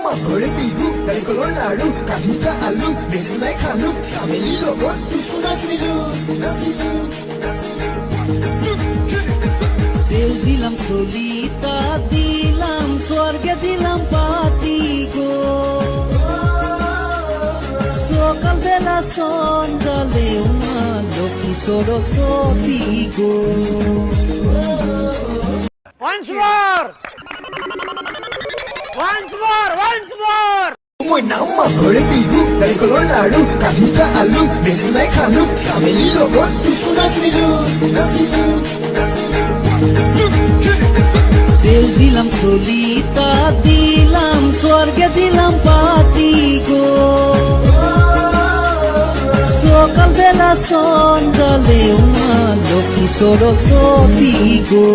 মাঘৰে বিহু নাৰিকলৰ লাৰু কাঠুটা আলু বেহুলাই খালো চামেলি লগত কিছু নাচিলো নাচিলো তেল দিলাম সলিতা দিলাম স্বর্গে দিলাম পাতি গো সকাল বেলা সন্ধ্যালেও না লক্ষ্মী সরস্বতী গো Once more! Once more! Once more! মই নাম মাঘৰে বিহু নাৰিকলৰ লাৰু কাঠুটা আলু বেহুলাই খালো চামেলি লগত কিছু নাচিলো নাচিলো তেল দিলাম সলিতা দিলাম স্বর্গে দিলাম পাতি গো সকাল বেলা সন্ধ্যালেও না লক্ষ্মী সরস্বতী গো